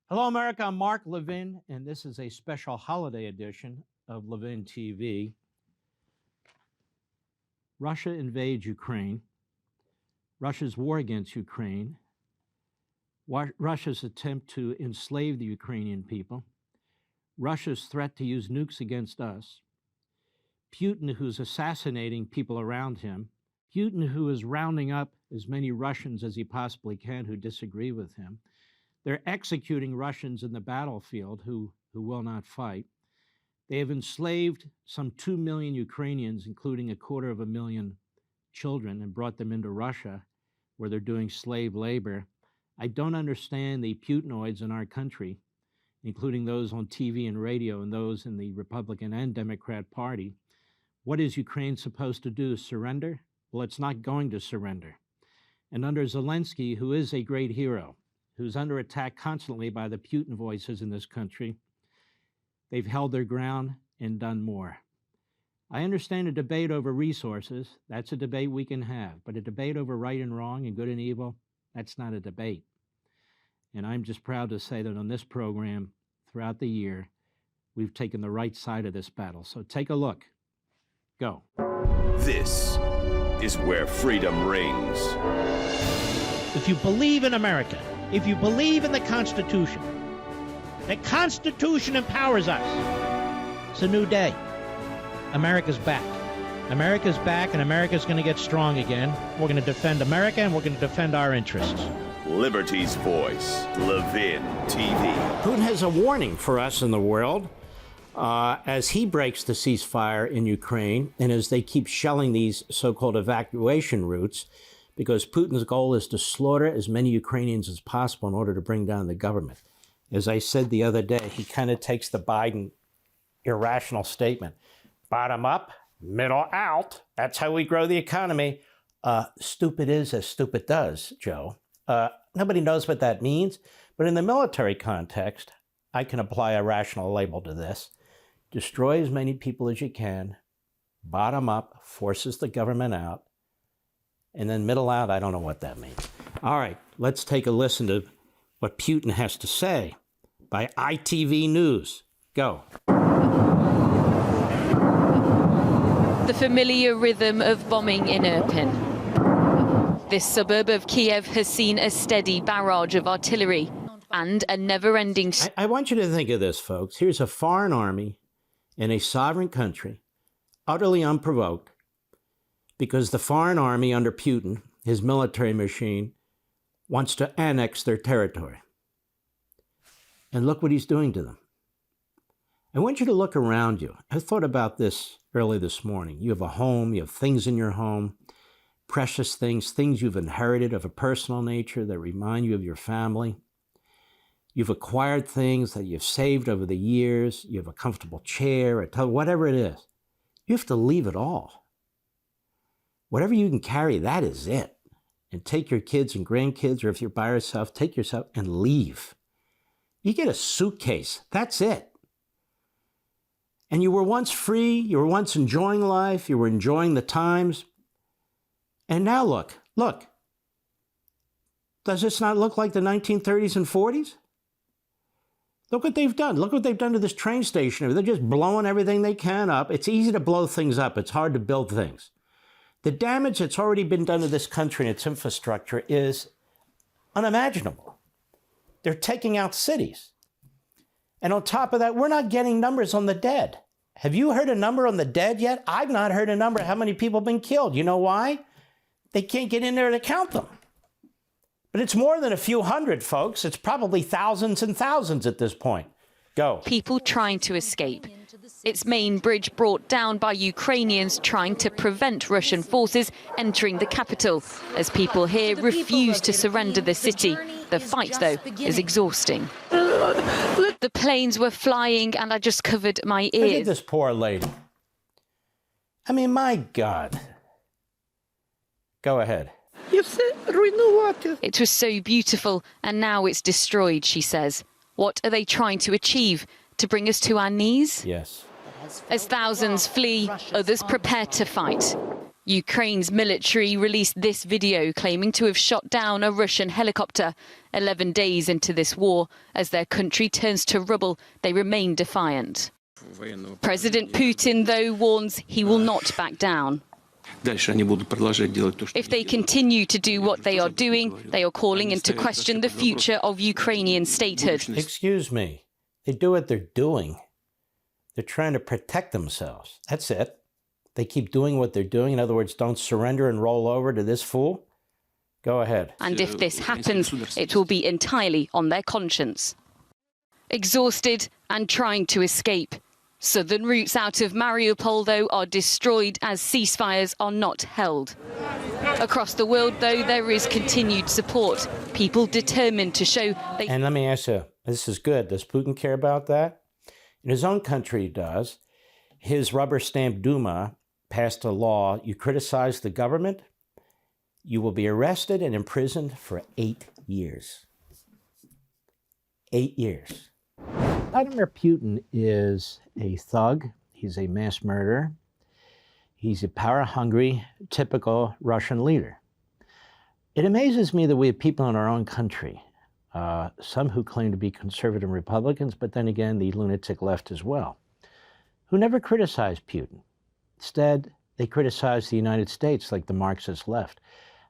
Hello, America. I'm Mark Levin, and this is a special holiday edition of Levin TV. Russia invades Ukraine. Russia's war against Ukraine. Russia's attempt to enslave the Ukrainian people. Russia's threat to use nukes against us. Putin, who's assassinating people around him. Putin, who is rounding up as many Russians as he possibly can who disagree with him. They're executing Russians in the battlefield who will not fight. They have enslaved some 2 million Ukrainians, including 250,000 children, and brought them into Russia, where they're doing slave labor. I don't understand the Putinoids in our country, including those on TV and radio and those in the Republican and Democrat Party. What is Ukraine supposed to do? Surrender? Well, it's not going to surrender. And under Zelenskyy, who is a great hero, who's under attack constantly by the Putin voices in this country, they've held their ground and done more. I understand a debate over resources. That's a debate we can have. But a debate over right and wrong and good and evil, that's not a debate. And I'm just proud to say that on this program, throughout the year, we've taken the right side of this battle. So take a look. Go. This is where freedom rings. If you believe in America, if you believe in the Constitution empowers us. It's a new day. America's back. America's back, and America's going to get strong again. We're going to defend America, and we're going to defend our interests. Liberty's voice, Levin TV. Putin has a warning for us in the world as he breaks the ceasefire in Ukraine and as they keep shelling these so-called evacuation routes, because Putin's goal is to slaughter as many Ukrainians as possible in order to bring down the government. As I said the other day, he kind of takes the Biden irrational statement. Bottom up, middle out. That's how we grow the economy. Stupid is as stupid does, Joe. Nobody knows what that means. But in the military context, I can apply a rational label to this. Destroy as many people as you can. Bottom up, forces the government out. And then middle out, I don't know what that means. All right, let's take a listen to what Putin has to say by ITV News. Go. The familiar rhythm of bombing in Irpin. This suburb of Kiev has seen a steady barrage of artillery and a never-ending... I want you to think of this, folks. Here's a foreign army in a sovereign country, utterly unprovoked, because the foreign army under Putin, his military machine, wants to annex their territory. And look what he's doing to them. I want you to look around you. I thought about this early this morning. You have a home, you have things in your home, precious things, things you've inherited of a personal nature that remind you of your family. You've acquired things that you've saved over the years. You have a comfortable chair, whatever it is. You have to leave it all. Whatever you can carry, that is it. And take your kids and grandkids, or if you're by yourself, take yourself and leave. You get a suitcase. That's it. And you were once free. You were once enjoying life. You were enjoying the times. And now look. Does this not look like the 1930s and 40s? Look what they've done. Look what they've done to this train station. They're just blowing everything they can up. It's easy to blow things up. It's hard to build things. The damage that's already been done to this country and its infrastructure is unimaginable. They're taking out cities. And on top of that, we're not getting numbers on the dead. Have you heard a number on the dead yet? I've not heard a number how many people have been killed. You know why? They can't get in there to count them. But it's more than a few hundred, folks. It's probably thousands and thousands at this point. Go. People trying to escape. Its main bridge brought down by Ukrainians trying to prevent Russian forces entering the capital, as people here refuse to surrender the city. The fight, though, is exhausting. The planes were flying and I just covered my ears. Look at this poor lady. I mean, my God. Go ahead. It was so beautiful and now it's destroyed, she says. What are they trying to achieve? To bring us to our knees? Yes. As thousands flee, others prepare to fight. Ukraine's military released this video claiming to have shot down a Russian helicopter 11 days into this war. As their country turns to rubble, they remain defiant. President Putin, though, warns he will not back down. If they continue to do what they are doing, they are calling into question the future of Ukrainian statehood. Excuse me. They do what they're doing. They're trying to protect themselves. That's it. They keep doing what they're doing. In other words, don't surrender and roll over to this fool. Go ahead. And if this happens, it will be entirely on their conscience. Exhausted and trying to escape. Southern routes out of Mariupol, though, are destroyed as ceasefires are not held. Across the world, though, there is continued support. People determined to show they... And let me ask you, this is good. Does Putin care about that? In his own country, he does. His rubber-stamped Duma passed a law. You criticize the government, you will be arrested and imprisoned for 8 years. 8 years. Vladimir Putin is a thug. He's a mass murderer. He's a power-hungry, typical Russian leader. It amazes me that we have people in our own country, some who claim to be conservative Republicans, but then again, the lunatic left as well, who never criticize Putin. Instead, they criticize the United States like the Marxist left.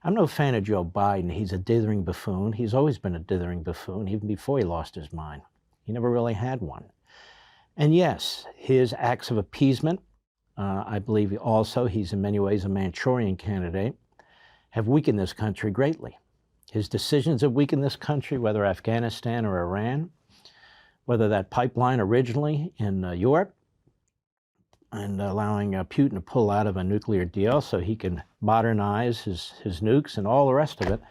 I'm no fan of Joe Biden. He's a dithering buffoon. He's always been a dithering buffoon, even before he lost his mind. He never really had one. And yes, his acts of appeasement, I believe also he's in many ways a Manchurian candidate, have weakened this country greatly. His decisions have weakened this country, whether Afghanistan or Iran, whether that pipeline originally in Europe, and allowing Putin to pull out of a nuclear deal so he can modernize his nukes and all the rest of it,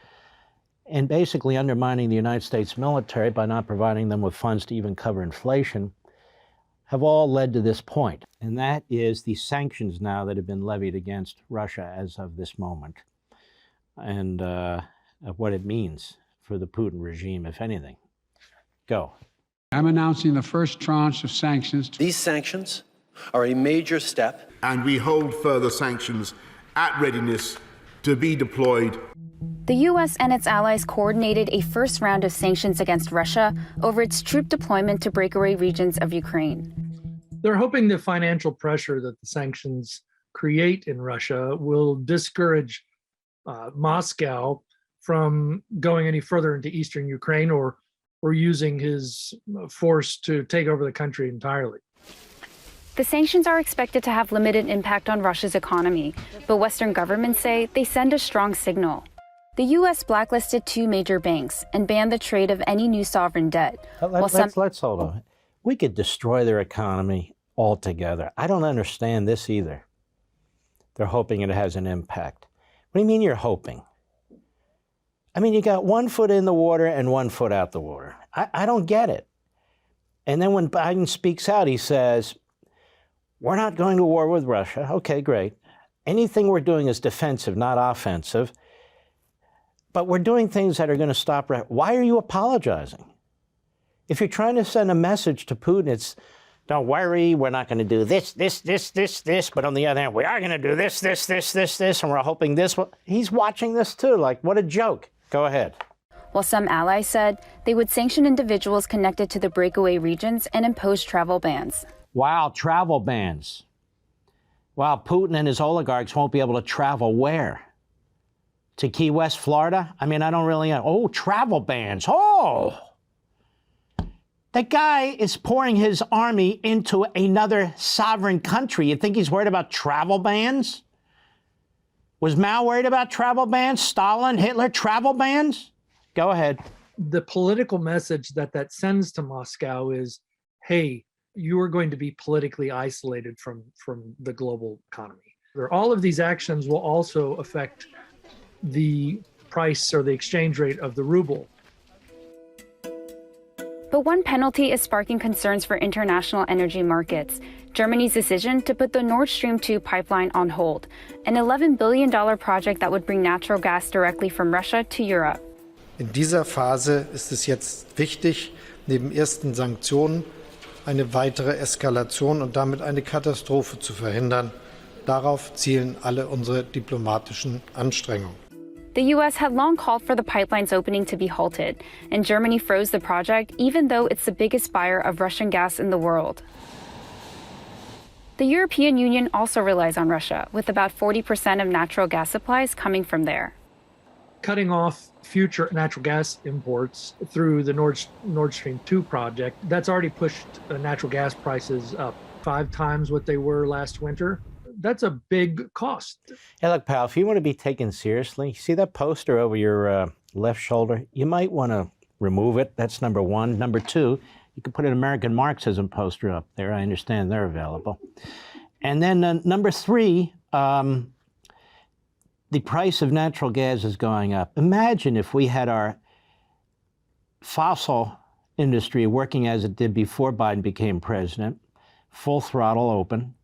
and basically undermining the United States military by not providing them with funds to even cover inflation, have all led to this point. And that is the sanctions now that have been levied against Russia as of this moment, and what it means for the Putin regime, if anything. Go. I'm announcing the first tranche of sanctions. These sanctions are a major step. And we hold further sanctions at readiness to be deployed. The U.S. and its allies coordinated a first round of sanctions against Russia over its troop deployment to breakaway regions of Ukraine. They're hoping the financial pressure that the sanctions create in Russia will discourage Moscow from going any further into eastern Ukraine or using his force to take over the country entirely. The sanctions are expected to have limited impact on Russia's economy, but Western governments say they send a strong signal. The U.S. blacklisted 2 major banks and banned the trade of any new sovereign debt. Let's hold on. We could destroy their economy altogether. I don't understand this either. They're hoping it has an impact. What do you mean you're hoping? I mean, you got 1 foot in the water and 1 foot out the water. I don't get it. And then when Biden speaks out, he says, we're not going to war with Russia. Okay, great. Anything we're doing is defensive, not offensive. But we're doing things that are going to stop. Why are you apologizing? If you're trying to send a message to Putin, it's, don't worry, we're not going to do this. But on the other hand, we are going to do this, and we're hoping this. He's watching this too. Like, what a joke. Go ahead. While some allies said they would sanction individuals connected to the breakaway regions and impose travel bans. Wow, travel bans. Wow, Putin and his oligarchs won't be able to travel where? To Key West, Florida? I mean, I don't really know. Oh, travel bans. Oh! That guy is pouring his army into another sovereign country. You think he's worried about travel bans? Was Mao worried about travel bans? Stalin, Hitler, travel bans? Go ahead. The political message that sends to Moscow is, hey, you are going to be politically isolated from the global economy. All of these actions will also affect the price or the exchange rate of the ruble. But one penalty is sparking concerns for international energy markets. Germany's decision to put the Nord Stream 2 pipeline on hold, an $11 billion project that would bring natural gas directly from Russia to Europe. In dieser Phase ist es jetzt wichtig, neben ersten Sanktionen eine weitere Eskalation und damit eine Katastrophe zu verhindern. Darauf zielen alle unsere diplomatischen Anstrengungen. The U.S. had long called for the pipeline's opening to be halted, and Germany froze the project even though it's the biggest buyer of Russian gas in the world. The European Union also relies on Russia, with about 40% of natural gas supplies coming from there. Cutting off future natural gas imports through the Nord Stream 2 project, that's already pushed natural gas prices up 5 times what they were last winter. That's a big cost. Hey, look, pal, if you want to be taken seriously, see that poster over your left shoulder? You might want to remove it. That's number one. Number two, you could put an American Marxism poster up there. I understand they're available. And then number three, the price of natural gas is going up. Imagine if we had our fossil industry working as it did before Biden became president, full throttle open,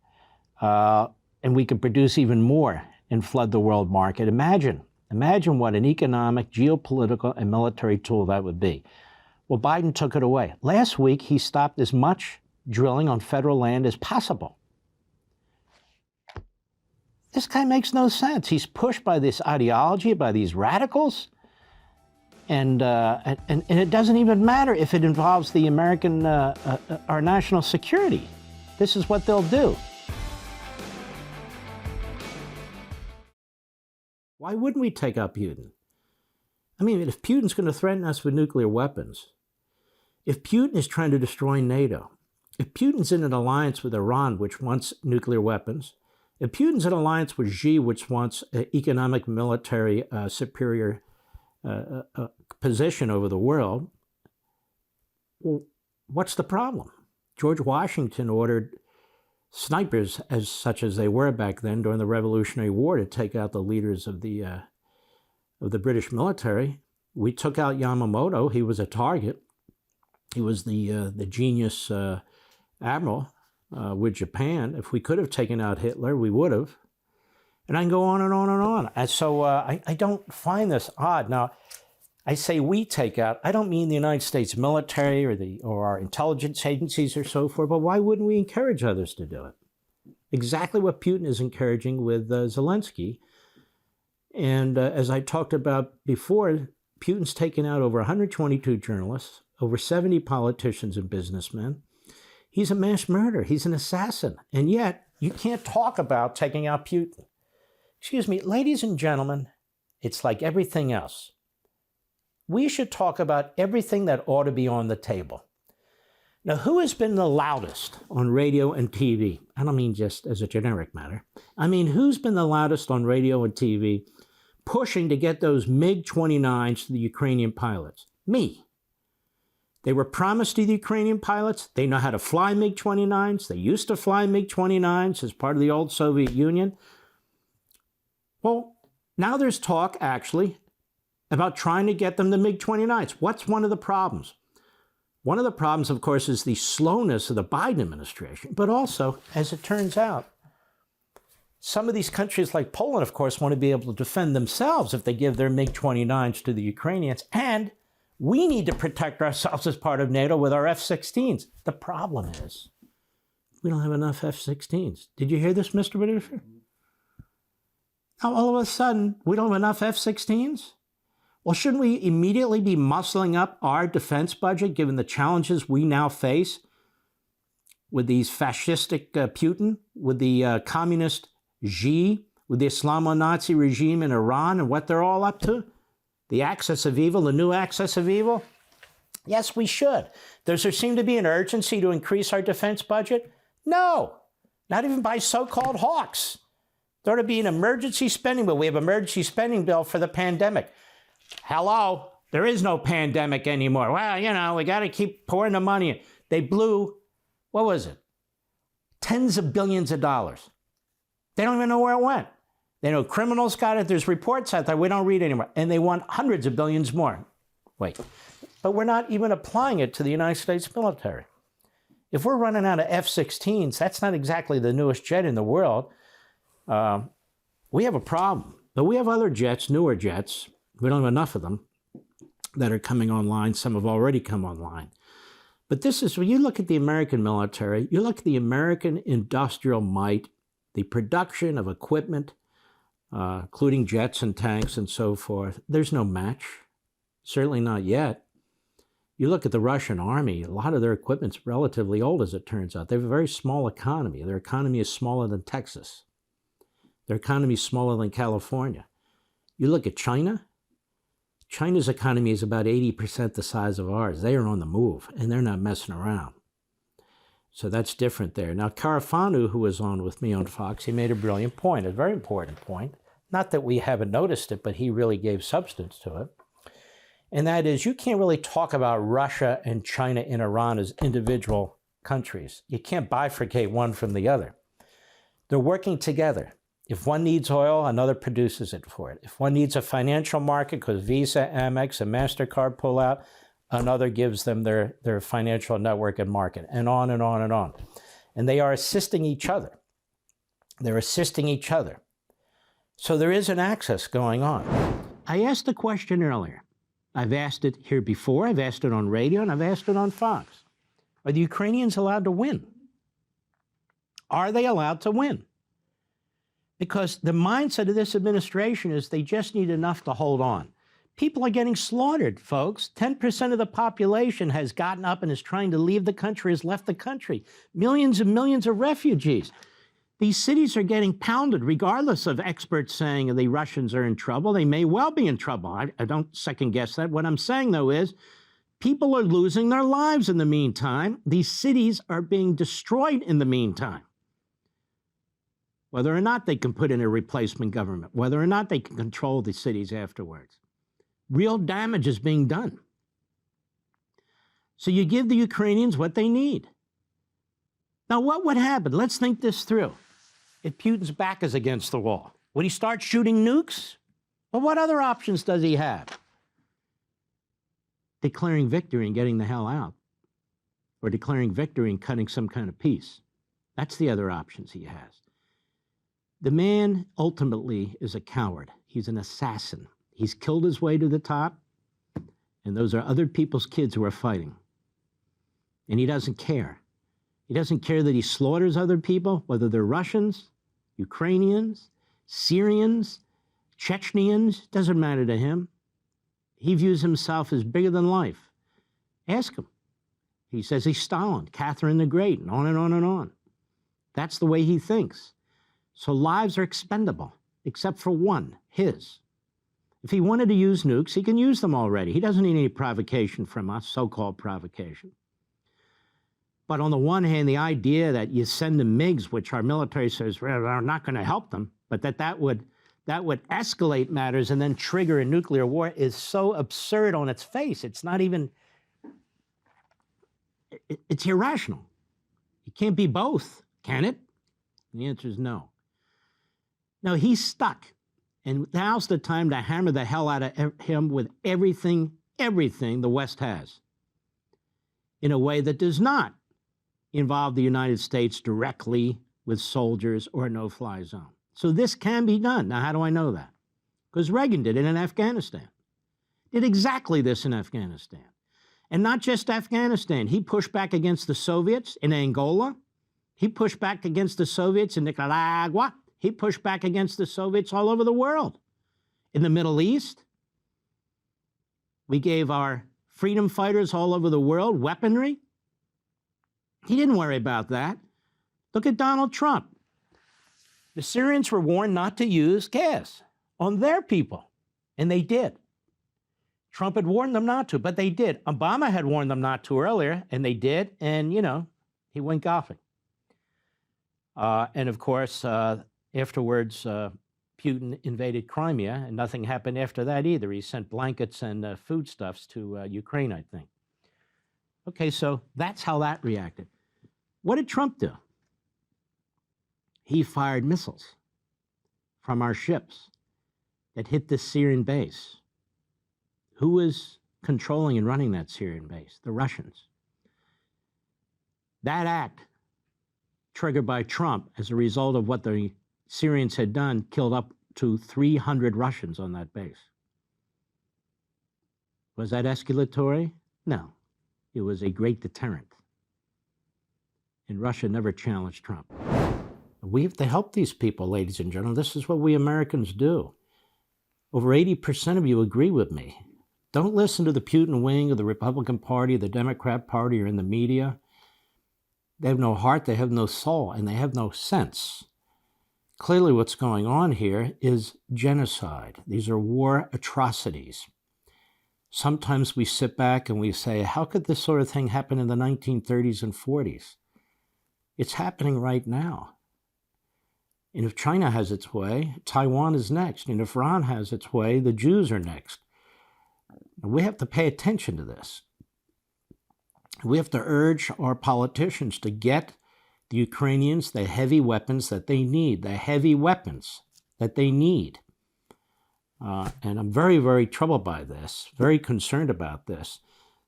and we could produce even more and flood the world market. Imagine what an economic, geopolitical, and military tool that would be. Well, Biden took it away. Last week, he stopped as much drilling on federal land as possible. This guy makes no sense. He's pushed by this ideology, by these radicals, and it doesn't even matter if it involves the American, our national security. This is what they'll do. Why wouldn't we take out Putin? I mean, if Putin's going to threaten us with nuclear weapons, if Putin is trying to destroy NATO, if Putin's in an alliance with Iran, which wants nuclear weapons, if Putin's in an alliance with Xi, which wants economic, military, superior position over the world, well, what's the problem? George Washington ordered snipers, such as they were back then during the Revolutionary War, to take out the leaders of the British military. We took out Yamamoto. He was a target. He was the genius admiral with Japan. If we could have taken out Hitler, we would have. And I can go on and on and on. And so I don't find this odd. Now, I say we take out, I don't mean the United States military or our intelligence agencies or so forth, but why wouldn't we encourage others to do it? Exactly what Putin is encouraging with Zelenskyy. And as I talked about before, Putin's taken out over 122 journalists, over 70 politicians and businessmen. He's a mass murderer. He's an assassin. And yet, you can't talk about taking out Putin. Excuse me, ladies and gentlemen, it's like everything else. We should talk about everything that ought to be on the table. Now, who has been the loudest on radio and TV? I don't mean just as a generic matter. I mean, who's been the loudest on radio and TV pushing to get those MiG-29s to the Ukrainian pilots? Me. They were promised to the Ukrainian pilots. They know how to fly MiG-29s. They used to fly MiG-29s as part of the old Soviet Union. Well, now there's talk, actually, about trying to get them the MiG-29s. What's one of the problems? One of the problems, of course, is the slowness of the Biden administration. But also, as it turns out, some of these countries like Poland, of course, want to be able to defend themselves if they give their MiG-29s to the Ukrainians. And we need to protect ourselves as part of NATO with our F-16s. The problem is, we don't have enough F-16s. Did you hear this, Mr. Producer? Now, all of a sudden, we don't have enough F-16s? Well, shouldn't we immediately be muscling up our defense budget, given the challenges we now face with these fascistic Putin, with the communist Xi, with the Islamo-Nazi regime in Iran and what they're all up to? The axis of evil, the new axis of evil? Yes, we should. Does there seem to be an urgency to increase our defense budget? No, not even by so-called hawks. There ought to be an emergency spending bill. We have an emergency spending bill for the pandemic. Hello, there is no pandemic anymore. Well, you know, we got to keep pouring the money in. They blew, what was it? Tens of billions of dollars. They don't even know where it went. They know criminals got it. There's reports out there we don't read anymore. And they want hundreds of billions more. Wait, but we're not even applying it to the United States military. If we're running out of F-16s, that's not exactly the newest jet in the world. We have a problem. But we have other jets, newer jets. We don't have enough of them that are coming online. Some have already come online. But this is, when you look at the American military, you look at the American industrial might the production of equipment, including jets and tanks and so forth, there's no match. Certainly not yet. You look at the Russian army, a lot of their equipment's relatively old, as it turns out. They have a very small economy. Their economy is smaller than Texas. Their economy is smaller than California. You look at China. China's economy is about 80% the size of ours. They are on the move, and they're not messing around. So that's different there. Now, Carafanu, who was on with me on Fox, he made a brilliant point, a very important point. Not that we haven't noticed it, but he really gave substance to it. And that is, you can't really talk about Russia and China and Iran as individual countries. You can't bifurcate one from the other. They're working together. If one needs oil, another produces it for it. If one needs a financial market because Visa, Amex, and MasterCard pull out, another gives them their financial network and market, and on and on and on. And they are assisting each other. They're assisting each other. So there is an axis going on. I asked the question earlier. I've asked it here before, I've asked it on radio, and I've asked it on Fox. Are the Ukrainians allowed to win? Are they allowed to win? Because the mindset of this administration is they just need enough to hold on. People are getting slaughtered, folks. 10% of the population has gotten up and is trying to leave the country, has left the country. Millions and millions of refugees. These cities are getting pounded, regardless of experts saying the Russians are in trouble. They may well be in trouble. I don't second guess that. What I'm saying, though, is people are losing their lives in the meantime. These cities are being destroyed in the meantime. Whether or not they can put in a replacement government, whether or not they can control the cities afterwards. Real damage is being done. So you give the Ukrainians what they need. Now, what would happen? Let's think this through. If Putin's back is against the wall, would he start shooting nukes? Well, what other options does he have? Declaring victory and getting the hell out. Or declaring victory and cutting some kind of peace. That's the other options he has. The man ultimately is a coward. He's an assassin. He's killed his way to the top, and those are other people's kids who are fighting. And he doesn't care. He doesn't care that he slaughters other people, whether they're Russians, Ukrainians, Syrians, Chechens, doesn't matter to him. He views himself as bigger than life. Ask him. He says he's Stalin, Catherine the Great, and on and on and on. That's the way he thinks. So lives are expendable, except for one, his. If he wanted to use nukes, he can use them already. He doesn't need any provocation from us, so-called provocation. But on the one hand, the idea that you send them MiGs, which our military says are not going to help them, but that would escalate matters and then trigger a nuclear war is so absurd on its face. It's not even, it's irrational. It can't be both, can it? The answer is no. No, he's stuck. And now's the time to hammer the hell out of him with everything the West has, in a way that does not involve the United States directly with soldiers or a no-fly zone. So this can be done. Now, how do I know that? Because Reagan did it in Afghanistan. Did exactly this in Afghanistan. And not just Afghanistan. He pushed back against the Soviets in Angola. He pushed back against the Soviets in Nicaragua. He pushed back against the Soviets all over the world. In the Middle East, we gave our freedom fighters all over the world weaponry. He didn't worry about that. Look at Donald Trump. The Syrians were warned not to use gas on their people, and they did. Trump had warned them not to, but they did. Obama had warned them not to earlier, and they did, and, he went golfing. And, of course, afterwards, Putin invaded Crimea, and nothing happened after that either. He sent blankets and foodstuffs to Ukraine, I think. Okay, so that's how that reacted. What did Trump do? He fired missiles from our ships that hit this Syrian base. Who was controlling and running that Syrian base? The Russians. That act, triggered by Trump as a result of what the Syrians had done, killed up to 300 Russians on that base. Was that escalatory? No. It was a great deterrent. And Russia never challenged Trump. We have to help these people, ladies and gentlemen. This is what we Americans do. Over 80% of you agree with me. Don't listen to the Putin wing of the Republican Party, the Democrat Party, or in the media. They have no heart, they have no soul, and they have no sense. Clearly what's going on here is genocide. These are war atrocities. Sometimes we sit back and we say, how could this sort of thing happen in the 1930s and 40s? It's happening right now. And if China has its way, Taiwan is next. And if Iran has its way, the Jews are next. And we have to pay attention to this. We have to urge our politicians to get the Ukrainians the heavy weapons that they need, the heavy weapons that they need. And I'm very, very troubled by this, very concerned about this.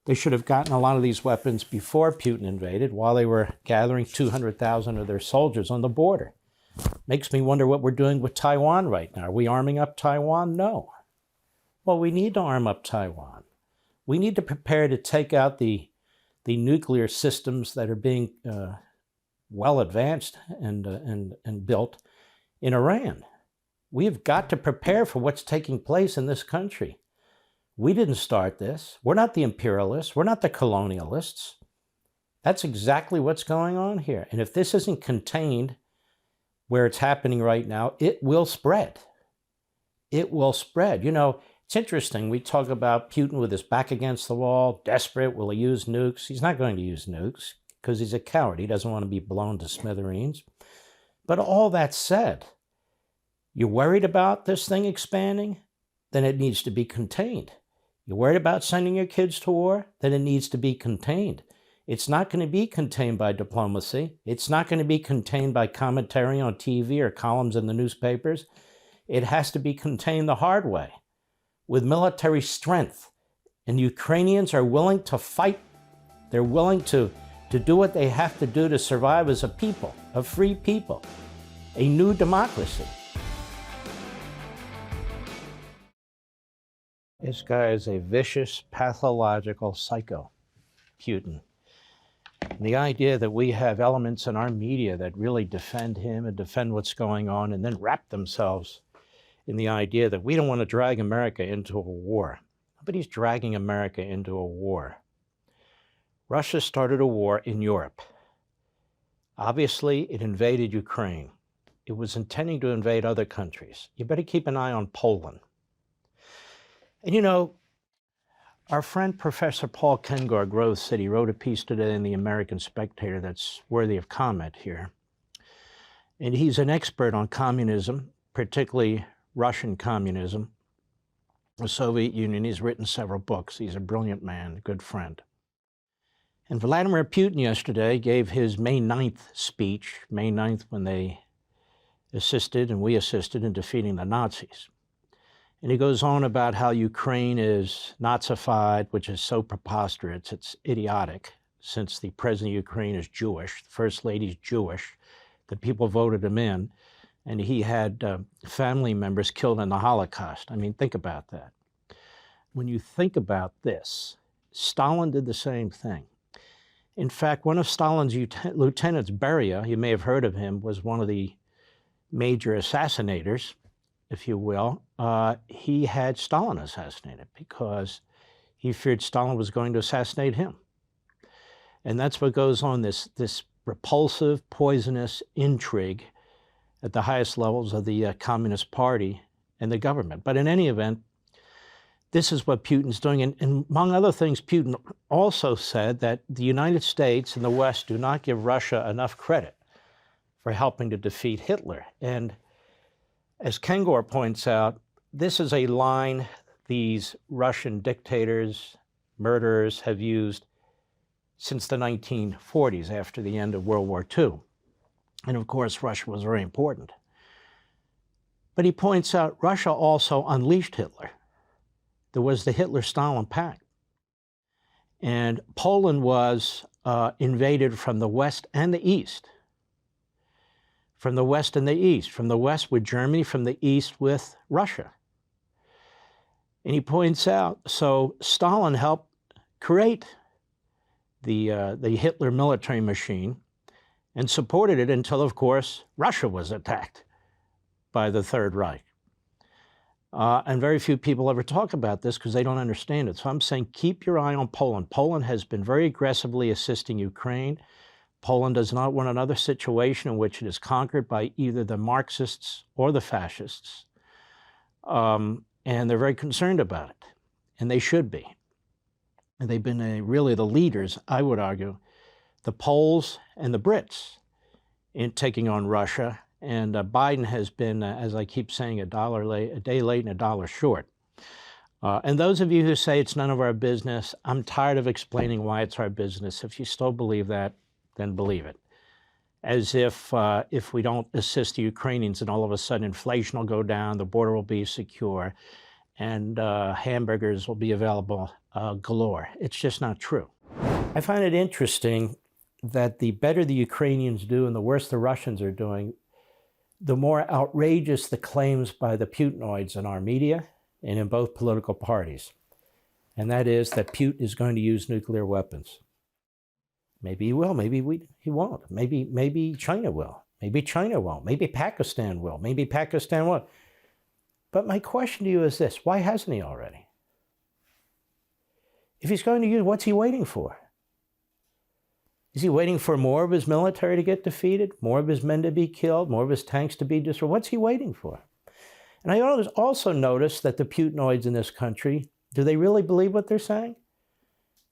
They should have gotten a lot of these weapons before Putin invaded, while they were gathering 200,000 of their soldiers on the border. Makes me wonder what we're doing with Taiwan right now. Are we arming up Taiwan? No. Well, we need to arm up Taiwan. We need to prepare to take out the nuclear systems that are being well advanced and built in Iran. We have got to prepare for what's taking place in this country. We didn't start this. We're not the imperialists. We're not the colonialists. That's exactly what's going on here. And if this isn't contained where it's happening right now, it will spread. It will spread. You know, it's interesting. We talk about Putin with his back against the wall, desperate. Will he use nukes? He's not going to use nukes because he's a coward. He doesn't want to be blown to smithereens. But all that said, you're worried about this thing expanding? Then it needs to be contained. You're worried about sending your kids to war? Then it needs to be contained. It's not going to be contained by diplomacy. It's not going to be contained by commentary on TV or columns in the newspapers. It has to be contained the hard way, with military strength. And Ukrainians are willing to fight. They're willing to do what they have to do to survive as a people, a free people, a new democracy. This guy is a vicious, pathological psycho, Putin. And the idea that we have elements in our media that really defend him and defend what's going on and then wrap themselves in the idea that we don't want to drag America into a war. Nobody's dragging America into a war. Russia started a war in Europe. Obviously, it invaded Ukraine. It was intending to invade other countries. You better keep an eye on Poland. And you know, our friend Professor Paul Kengor, Grove City, wrote a piece today in the American Spectator that's worthy of comment here. And he's an expert on communism, particularly Russian communism, the Soviet Union. He's written several books. He's a brilliant man, a good friend. And Vladimir Putin yesterday gave his May 9th speech, May 9th, when they assisted and we assisted in defeating the Nazis. And he goes on about how Ukraine is Nazified, which is so preposterous, it's idiotic, since the president of Ukraine is Jewish, the first lady's Jewish, the people voted him in, and he had family members killed in the Holocaust. I mean, think about that. When you think about this, Stalin did the same thing. In fact, one of Stalin's lieutenants, Beria, you may have heard of him, was one of the major assassinators, if you will. He had Stalin assassinated because he feared Stalin was going to assassinate him. And that's what goes on, this repulsive, poisonous intrigue at the highest levels of the Communist Party and the government. But in any event, this is what Putin's doing. And among other things, Putin also said that the United States and the West do not give Russia enough credit for helping to defeat Hitler. And as Kengor points out, this is a line these Russian dictators, murderers have used since the 1940s, after the end of World War II. And of course, Russia was very important. But he points out Russia also unleashed Hitler. There was the Hitler-Stalin Pact. And Poland was invaded from the West and the East. From the West and the East. From the West with Germany, from the East with Russia. And he points out, so Stalin helped create the Hitler military machine, and supported it until, of course, Russia was attacked by the Third Reich. And very few people ever talk about this because they don't understand it. So I'm saying keep your eye on Poland. Poland has been very aggressively assisting Ukraine. Poland does not want another situation in which it is conquered by either the Marxists or the fascists. And they're very concerned about it, and they should be. And they've been really the leaders, I would argue, the Poles and the Brits in taking on Russia. And Biden has been, as I keep saying, a day late and a dollar short. And those of you who say it's none of our business, I'm tired of explaining why it's our business. If you still believe that, then believe it. As if we don't assist the Ukrainians, and all of a sudden inflation will go down, the border will be secure, and hamburgers will be available galore. It's just not true. I find it interesting that the better the Ukrainians do and the worse the Russians are doing, the more outrageous the claims by the Putinoids in our media and in both political parties. And that is that Putin is going to use nuclear weapons. Maybe he will, maybe he won't. Maybe China will. Maybe China won't. Maybe Pakistan will. Maybe Pakistan won't. But my question to you is this: why hasn't he already? If he's going to use, what's he waiting for? Is he waiting for more of his military to get defeated, more of his men to be killed, more of his tanks to be destroyed? What's he waiting for? And I also noticed that the Putinoids in this country, do they really believe what they're saying?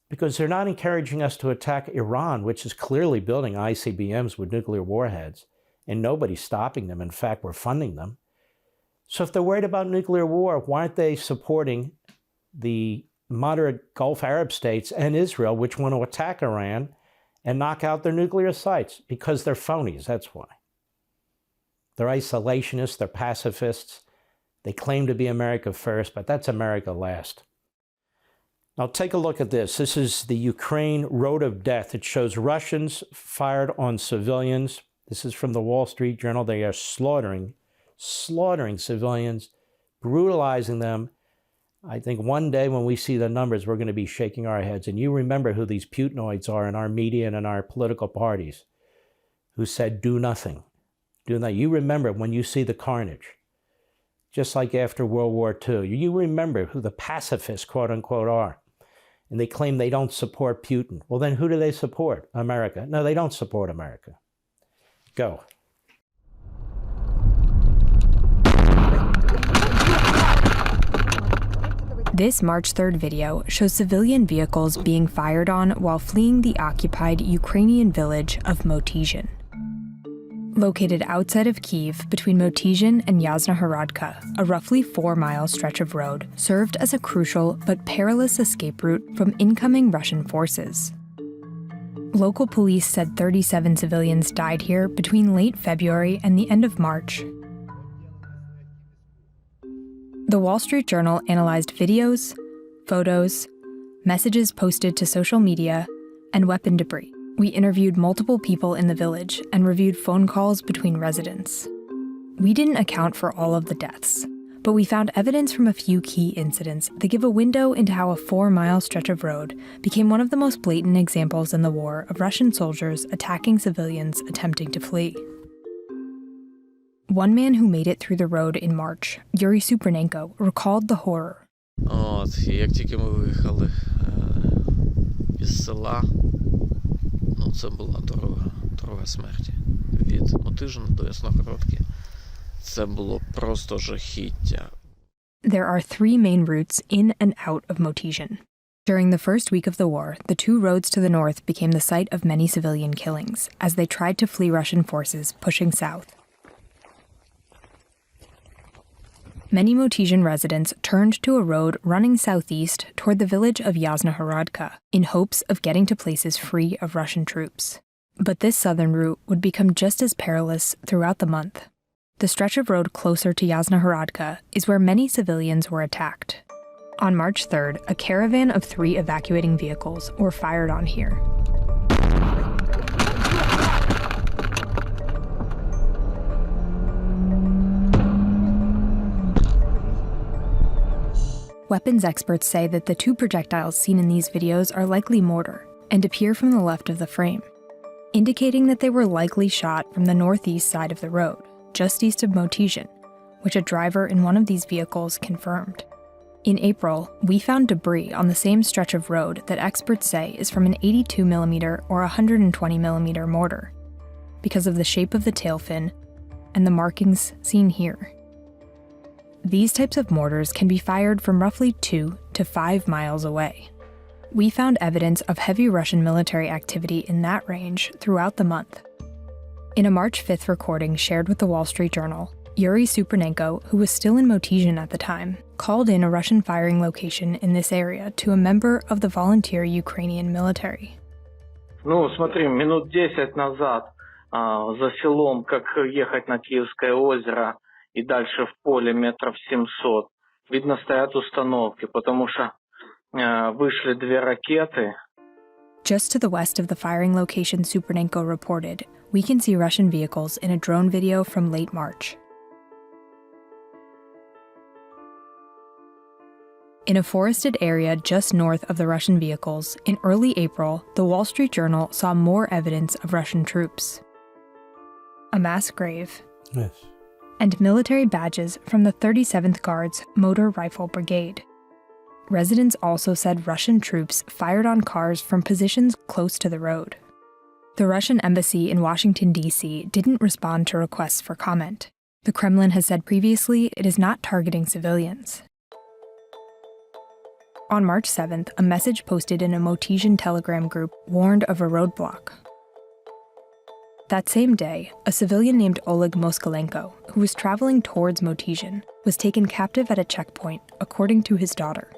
Because they're not encouraging us to attack Iran, which is clearly building ICBMs with nuclear warheads, and nobody's stopping them. In fact, we're funding them. So if they're worried about nuclear war, why aren't they supporting the moderate Gulf Arab states and Israel, which want to attack Iran and knock out their nuclear sites? Because they're phonies, that's why. They're isolationists, they're pacifists. They claim to be America first, but that's America last. Now take a look at this. This is the Ukraine Road of Death. It shows Russians fired on civilians. This is from the Wall Street Journal. They are slaughtering civilians, brutalizing them. I think one day when we see the numbers, we're going to be shaking our heads. And you remember who these Putinoids are in our media and in our political parties who said, do nothing. Do nothing. You remember when you see the carnage, just like after World War II. You remember who the pacifists, quote unquote, are. And they claim they don't support Putin. Well, then who do they support? America. No, they don't support America. Go. This March 3rd video shows civilian vehicles being fired on while fleeing the occupied Ukrainian village of Motizhin. Located outside of Kyiv, between Motizhin and Yasna-Horodka, a roughly 4-mile stretch of road served as a crucial but perilous escape route from incoming Russian forces. Local police said 37 civilians died here between late February and the end of March. The Wall Street Journal analyzed videos, photos, messages posted to social media, and weapon debris. We interviewed multiple people in the village and reviewed phone calls between residents. We didn't account for all of the deaths, but we found evidence from a few key incidents that give a window into how a 4-mile stretch of road became one of the most blatant examples in the war of Russian soldiers attacking civilians attempting to flee. One man who made it through the road in March, Yuri Supernenko, recalled the horror. Як тільки ми виїхали із села, це була дорога смерті. Від Мотижина до Ясногородки. Це було просто жахіття. There are 3 main routes in and out of Motizhin. During the first week of the war, the 2 roads to the north became the site of many civilian killings as they tried to flee Russian forces pushing south. Many Motizhin residents turned to a road running southeast toward the village of Yasna-Horodka in hopes of getting to places free of Russian troops. But this southern route would become just as perilous throughout the month. The stretch of road closer to Yasna-Horodka is where many civilians were attacked. On March 3rd, a caravan of 3 evacuating vehicles were fired on here. Weapons experts say that the 2 projectiles seen in these videos are likely mortar and appear from the left of the frame. indicating that they were likely shot from the northeast side of the road, just east of Motizhin, which a driver in one of these vehicles confirmed. In April, we found debris on the same stretch of road that experts say is from an 82mm or 120mm mortar, because of the shape of the tail fin and the markings seen here. These types of mortars can be fired from roughly 2 to 5 miles away. We found evidence of heavy Russian military activity in that range throughout the month. In a March 5th recording shared with the Wall Street Journal, Yuri Supernenko, who was still in Motizhin at the time, called in a Russian firing location in this area to a member of the volunteer Ukrainian military. Ну, смотри, минут 10 назад за селом, как ехать на Киевское озеро и дальше в поле метров 700, видно стоят установки, потому что вышли 2 ракеты. Just to the west of the firing location Supernenko reported, we can see Russian vehicles in a drone video from late March. In a forested area just north of the Russian vehicles, in early April, the Wall Street Journal saw more evidence of Russian troops. A mass grave. Yes. And military badges from the 37th Guards Motor Rifle Brigade. Residents also said Russian troops fired on cars from positions close to the road. The Russian embassy in Washington, D.C. didn't respond to requests for comment. The Kremlin has said previously it is not targeting civilians. On March 7th, a message posted in a Motizhin Telegram group warned of a roadblock. That same day, a civilian named Oleg Moskalenko, who was traveling towards Motizhin, was taken captive at a checkpoint, according to his daughter.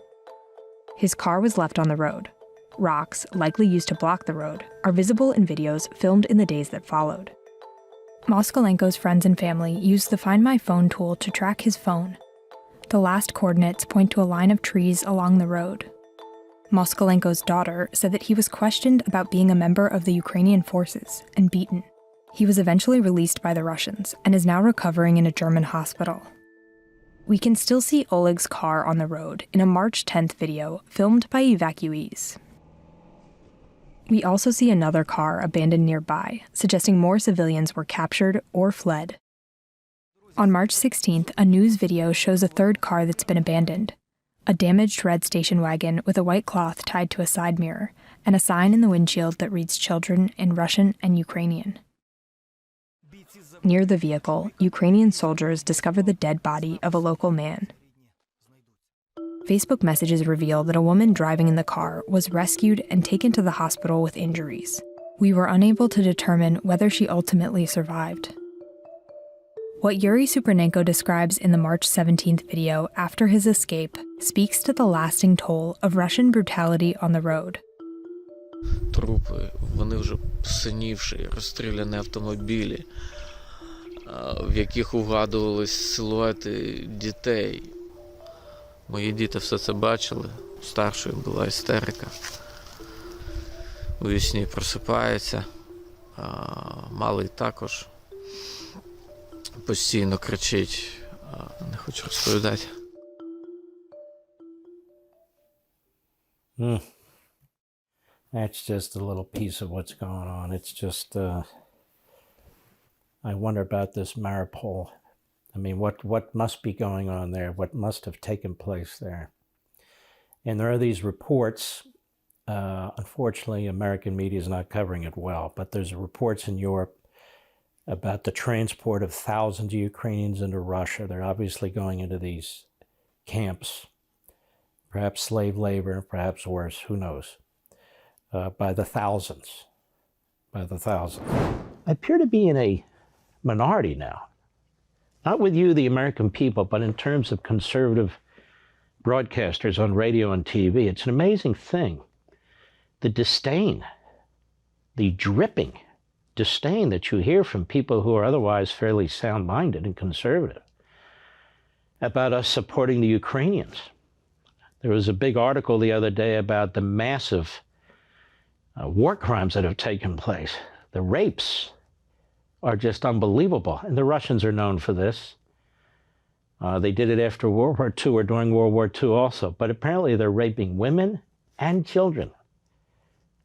His car was left on the road. Rocks, likely used to block the road, are visible in videos filmed in the days that followed. Moskalenko's friends and family used the Find My Phone tool to track his phone. The last coordinates point to a line of trees along the road. Moskalenko's daughter said that he was questioned about being a member of the Ukrainian forces and beaten. He was eventually released by the Russians and is now recovering in a German hospital. We can still see Oleg's car on the road in a March 10th video filmed by evacuees. We also see another car abandoned nearby, suggesting more civilians were captured or fled. On March 16th, a news video shows a third car that's been abandoned, a damaged red station wagon with a white cloth tied to a side mirror, and a sign in the windshield that reads children in Russian and Ukrainian. Near the vehicle, Ukrainian soldiers discover the dead body of a local man. Facebook messages reveal that a woman driving in the car was rescued and taken to the hospital with injuries. We were unable to determine whether she ultimately survived. What Yuri Supernenko describes in the March 17th video after his escape speaks to the lasting toll of Russian brutality on the road. Трупи, вони вже синівші, розстріляні автомобілі, в яких угадувались силуети дітей. Мої діти все це бачили. Старшою була істерика. У вісні просипається, малий також. Постійно кричить, не хочу розповідати. That's just a little piece of what's going on. It's just, I wonder about this Mariupol. I mean, what must be going on there? What must have taken place there? And there are these reports. Unfortunately, American media is not covering it well, but there's reports in Europe about the transport of thousands of Ukrainians into Russia. They're obviously going into these camps, perhaps slave labor, perhaps worse, who knows, by the thousands. I appear to be in a minority now, not with you, the American people, but in terms of conservative broadcasters on radio and TV. It's an amazing thing. The disdain, the dripping disdain that you hear from people who are otherwise fairly sound-minded and conservative about us supporting the Ukrainians. There was a big article the other day about the massive war crimes that have taken place. The rapes are just unbelievable, and the Russians are known for this. They did it after World War II or during World War II also, but apparently they're raping women and children,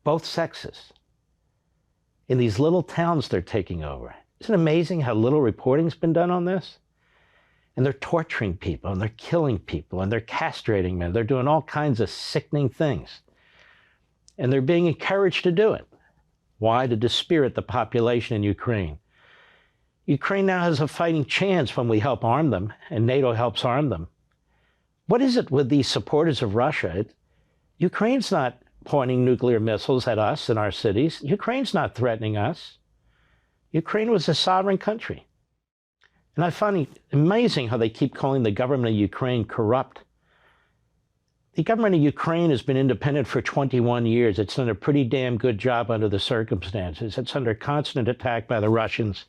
both sexes. in these little towns they're taking over. Isn't it amazing how little reporting's been done on this? And they're torturing people, and they're killing people, and they're castrating men. They're doing all kinds of sickening things. And they're being encouraged to do it. Why? To dispirit the population in Ukraine. Ukraine now has a fighting chance when we help arm them, and NATO helps arm them. What is it with these supporters of Russia? Ukraine's not pointing nuclear missiles at us and our cities. Ukraine's not threatening us. Ukraine was a sovereign country. And I find it amazing how they keep calling the government of Ukraine corrupt. The government of Ukraine has been independent for 21 years. It's done a pretty damn good job under the circumstances. It's under constant attack by the Russians,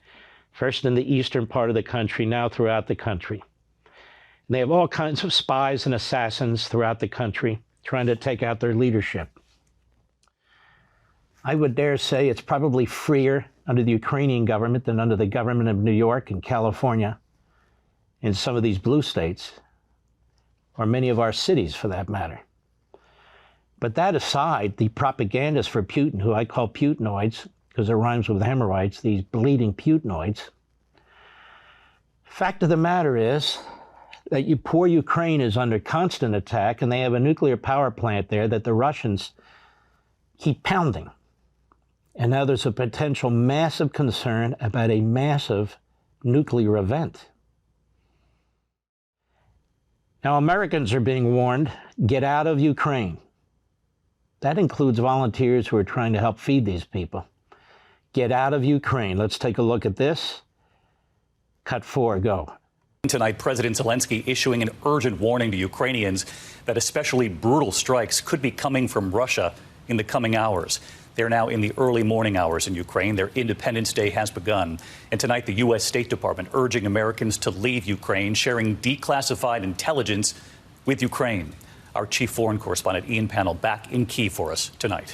first in the eastern part of the country, now throughout the country. And they have all kinds of spies and assassins throughout the country trying to take out their leadership. I would dare say it's probably freer under the Ukrainian government than under the government of New York and California and some of these blue states, or many of our cities for that matter. But that aside, the propagandists for Putin, who I call Putinoids, because it rhymes with hemorrhoids, these bleeding Putinoids, fact of the matter is that poor Ukraine is under constant attack, and they have a nuclear power plant there that the Russians keep pounding. And now there's a potential massive concern about a massive nuclear event. Now, Americans are being warned, get out of Ukraine. That includes volunteers who are trying to help feed these people. Get out of Ukraine. Let's take a look at this. Cut 4, go. Tonight, President Zelenskyy issuing an urgent warning to Ukrainians that especially brutal strikes could be coming from Russia in the coming hours. They're now in the early morning hours in Ukraine. Their Independence Day has begun. And tonight, the U.S. State Department urging Americans to leave Ukraine, sharing declassified intelligence with Ukraine. Our chief foreign correspondent, Ian Pannell, back in Kyiv for us tonight.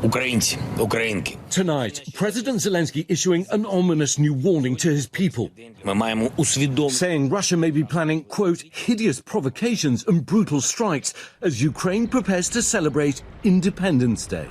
Tonight, President Zelenskyy issuing an ominous new warning to his people, saying Russia may be planning, quote, hideous provocations and brutal strikes as Ukraine prepares to celebrate Independence Day.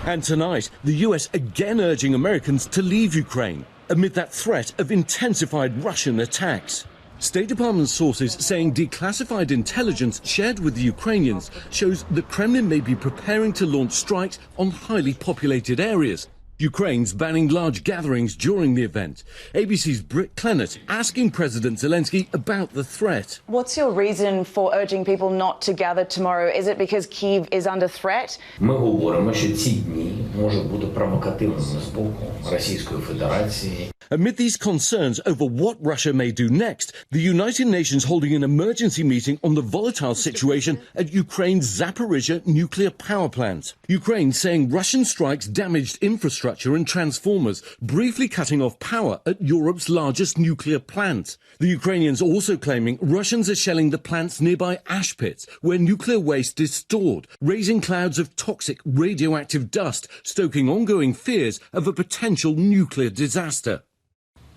And tonight, the US again urging Americans to leave Ukraine amid that threat of intensified Russian attacks. State Department sources saying declassified intelligence shared with the Ukrainians shows the Kremlin may be preparing to launch strikes on highly populated areas. Ukraine's banning large gatherings during the event. ABC's Britt Clennett asking President Zelenskyy about the threat. What's your reason for urging people not to gather tomorrow? Is it because Kyiv is under threat? Ми говоримо, що ці дні можуть бути провокативними з боку Російської Федерації. Amid these concerns over what Russia may do next, the United Nations holding an emergency meeting on the volatile situation at Ukraine's Zaporizhzhia nuclear power plant. Ukraine saying Russian strikes damaged infrastructure and transformers, briefly cutting off power at Europe's largest nuclear plant. The Ukrainians also claiming Russians are shelling the plant's nearby ash pits, where nuclear waste is stored, raising clouds of toxic radioactive dust, stoking ongoing fears of a potential nuclear disaster.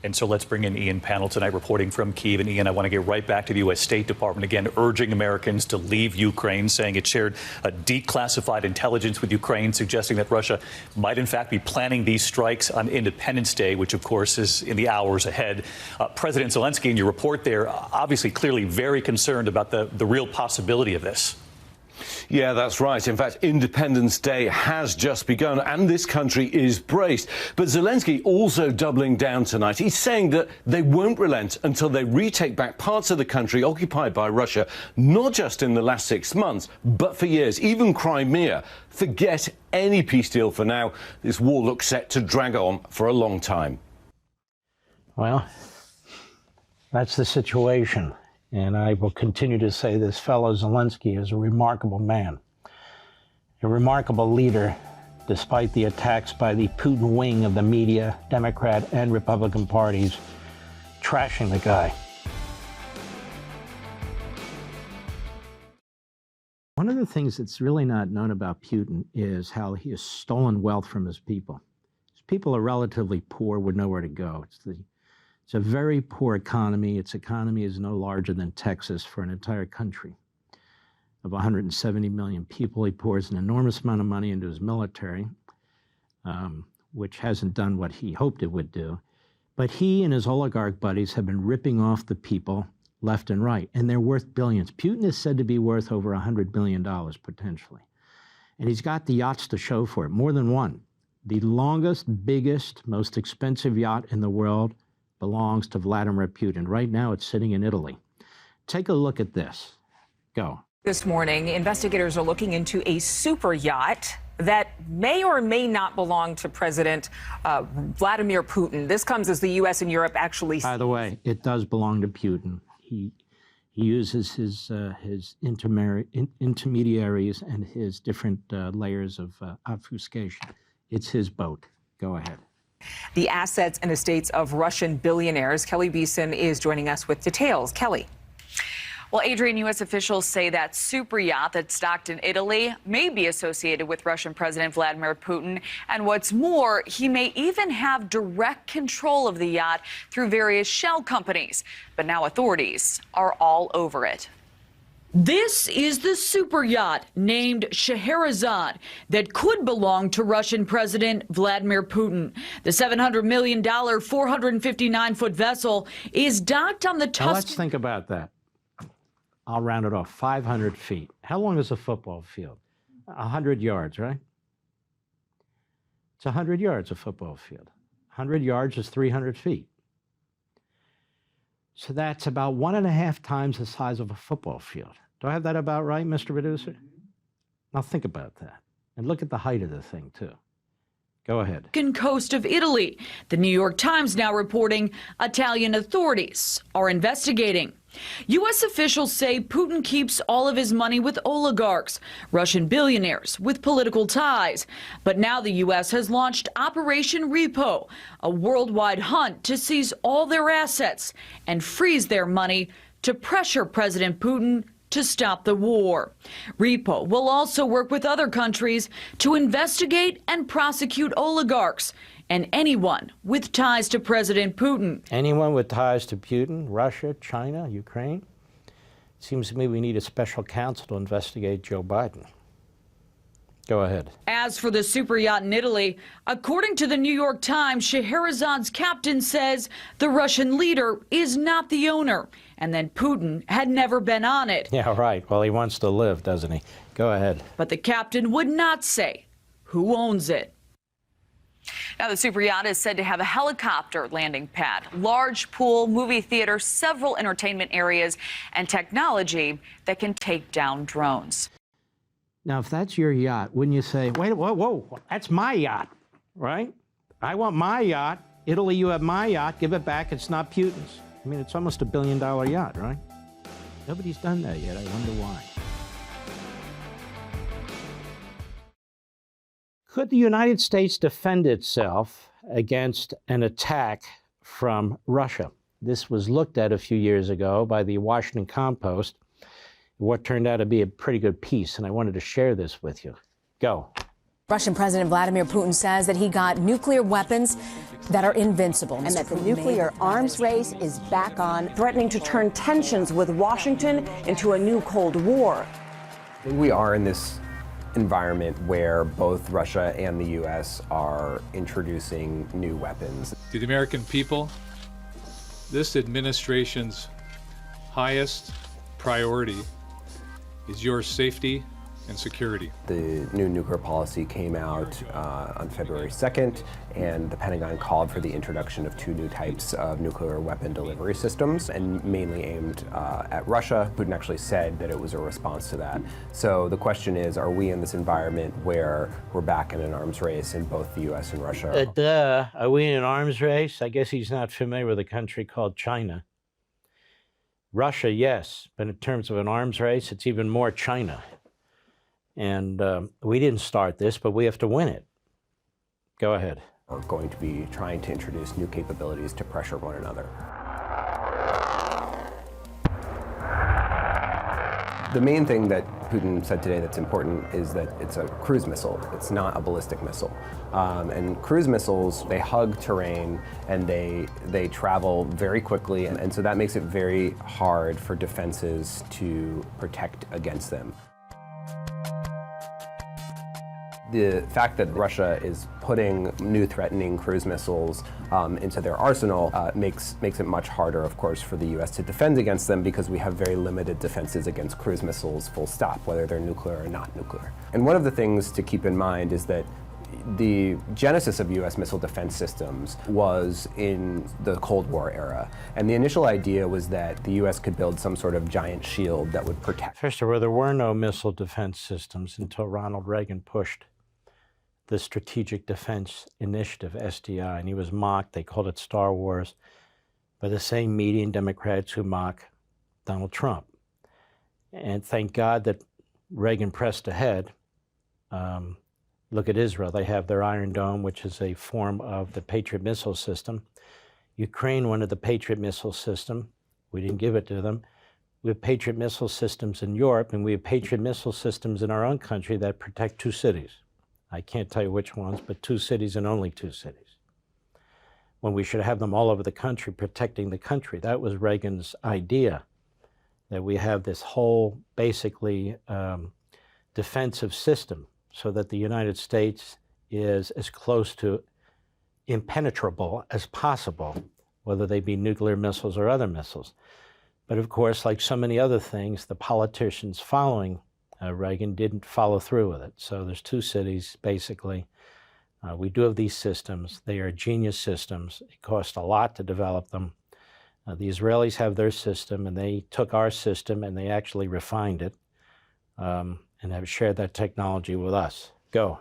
And so let's bring in Ian Pannell tonight reporting from Kyiv. And Ian, I want to get right back to the U.S. State Department again, urging Americans to leave Ukraine, saying it shared a declassified intelligence with Ukraine, suggesting that Russia might in fact be planning these strikes on Independence Day, which of course is in the hours ahead. President Zelenskyy, in your report there, obviously clearly very concerned about the real possibility of this. Yeah, that's right. In fact, Independence Day has just begun and this country is braced. But Zelenskyy also doubling down tonight. He's saying that they won't relent until they retake back parts of the country occupied by Russia, not just in the last 6 months, but for years, even Crimea. Forget any peace deal for now. This war looks set to drag on for a long time. Well, that's the situation. And I will continue to say this fellow Zelenskyy is a remarkable man, a remarkable leader, despite the attacks by the Putin wing of the media, Democrat and Republican parties, trashing the guy. One of the things that's really not known about Putin is how he has stolen wealth from his people. His people are relatively poor with nowhere to go. It's a very poor economy. Its economy is no larger than Texas for an entire country of 170 million people. He pours an enormous amount of money into his military. which hasn't done what he hoped it would do. But he and his oligarch buddies have been ripping off the people left and right, and they're worth billions. Putin is said to be worth over $100 billion potentially. And he's got the yachts to show for it, more than one. The longest, biggest, most expensive yacht in the world belongs to Vladimir Putin. Right now, it's sitting in Italy. Take a look at this. Go. This morning, investigators are looking into a super yacht that may or may not belong to President Vladimir Putin. This comes as the U.S. and Europe actually... By the way, it does belong to Putin. He uses his intermediaries and his different layers of obfuscation. It's his boat. Go ahead. The assets and estates of Russian billionaires. Kelly Beeson is joining us with details. Kelly. Well, Adrian, U.S. officials say that super yacht that's docked in Italy may be associated with Russian President Vladimir Putin. And what's more, he may even have direct control of the yacht through various shell companies. But now authorities are all over it. This is the super yacht named Scheherazade that could belong to Russian President Vladimir Putin. The $700 million, 459-foot vessel is docked on the Tuscan... Now let's think about that. I'll round it off, 500 feet. How long is a football field? 100 yards, right? It's 100 yards, a football field. 100 yards is 300 feet. So that's about 1.5 times the size of a football field. Do I have that about right, Mr. Producer? Now think about that. And look at the height of the thing, too. Go ahead. Coast of Italy. The New York Times now reporting Italian authorities are investigating. U.S. officials say Putin keeps all of his money with oligarchs, Russian billionaires with political ties. But now the U.S. has launched Operation Repo, a worldwide hunt to seize all their assets and freeze their money to pressure President Putin to stop the war. Repo will also work with other countries to investigate and prosecute oligarchs and anyone with ties to President Putin. Anyone with ties to Putin, Russia, China, Ukraine? It seems to me we need a special counsel to investigate Joe Biden. Go ahead. As for the super yacht in Italy, according to the New York Times, Scheherazade's captain says the Russian leader is not the owner, and that Putin had never been on it. Yeah, right. Well, he wants to live, doesn't he? Go ahead. But the captain would not say who owns it. Now, the super yacht is said to have a helicopter landing pad, large pool, movie theater, several entertainment areas, and technology that can take down drones. Now, if that's your yacht, wouldn't you say, wait, whoa, that's my yacht, right? I want my yacht. Italy, you have my yacht. Give it back. It's not Putin's. I mean, it's almost $1 billion yacht, right? Nobody's done that yet. I wonder why. Could the United States defend itself against an attack from Russia? This was looked at a few years ago by the Washington Compost, what turned out to be a pretty good piece, and I wanted to share this with you. Go. Russian President Vladimir Putin says that he got nuclear weapons that are invincible. And that the nuclear arms race is back on, threatening to turn tensions with Washington into a new Cold War. We are in this environment where both Russia and the U.S. are introducing new weapons. To the American people, this administration's highest priority is your safety and security. The new nuclear policy came out on February 2nd, and the Pentagon called for the introduction of 2 new types of nuclear weapon delivery systems, and mainly aimed at Russia. Putin actually said that it was a response to that. So the question is, are we in this environment where we're back in an arms race in both the U.S. and Russia? Are we in an arms race? I guess he's not familiar with a country called China. Russia, yes, but in terms of an arms race, it's even more China. And we didn't start this, but we have to win it. Go ahead. We're going to be trying to introduce new capabilities to pressure one another. The main thing that Putin said today that's important is that it's a cruise missile. It's not a ballistic missile. And cruise missiles, they hug terrain and they travel very quickly. And so that makes it very hard for defenses to protect against them. The fact that Russia is putting new threatening cruise missiles into their arsenal makes it much harder, of course, for the U.S. to defend against them, because we have very limited defenses against cruise missiles, full stop, whether they're nuclear or not nuclear. And one of the things to keep in mind is that the genesis of U.S. missile defense systems was in the Cold War era. And the initial idea was that the U.S. could build some sort of giant shield that would protect. First of all, there were no missile defense systems until Ronald Reagan pushed the Strategic Defense Initiative, SDI, and he was mocked. They called it Star Wars by the same median Democrats who mock Donald Trump. And thank God that Reagan pressed ahead. Look at Israel. They have their Iron Dome, which is a form of the Patriot missile system. Ukraine wanted the Patriot missile system. We didn't give it to them. We have Patriot missile systems in Europe, and we have Patriot missile systems in our own country that protect 2 cities. I can't tell you which ones, but 2 cities and only 2 cities. When we should have them all over the country, protecting the country. That was Reagan's idea, that we have this whole, basically, defensive system, so that the United States is as close to impenetrable as possible, whether they be nuclear missiles or other missiles. But of course, like so many other things, the politicians following Reagan didn't follow through with it. So there's 2 cities, basically. We do have these systems. They are genius systems. It cost a lot to develop them. The Israelis have their system, and they took our system and they actually refined it. And have shared that technology with us. Go.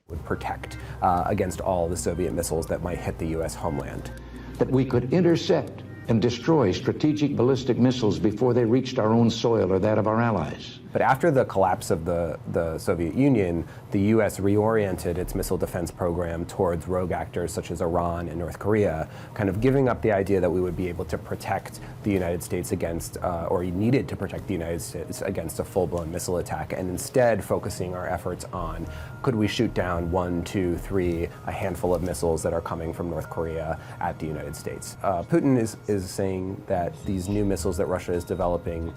Would protect against all the Soviet missiles that might hit the U.S. homeland. That we could intercept and destroy strategic ballistic missiles before they reached our own soil or that of our allies. But after the collapse of the Soviet Union, the U.S. reoriented its missile defense program towards rogue actors such as Iran and North Korea, kind of giving up the idea that we would be able to protect the United States against, or needed to protect the United States against a full-blown missile attack, and instead focusing our efforts on, could we shoot down 1, 2, 3, a handful of missiles that are coming from North Korea at the United States. Putin is saying that these new missiles that Russia is developing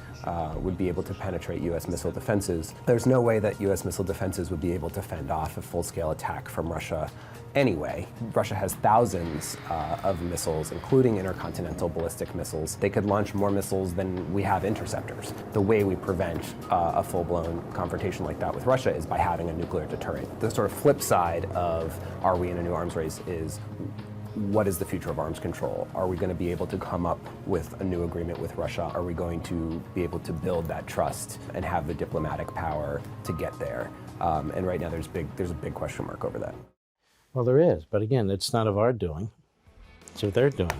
would be able to penetrate U.S. missile defenses. There's no way that U.S. missile defenses would be able to fend off a full-scale attack from Russia anyway. Russia has thousands of missiles, including intercontinental ballistic missiles. They could launch more missiles than we have interceptors. The way we prevent a full-blown confrontation like that with Russia is by having a nuclear deterrent. The sort of flip side of are we in a new arms race is, what is the future of arms control? Are we going to be able to come up with a new agreement with Russia? Are we going to be able to build that trust and have the diplomatic power to get there? And right now there's a big question mark over that. Well, there is, but again, it's not of our doing. It's what they're doing.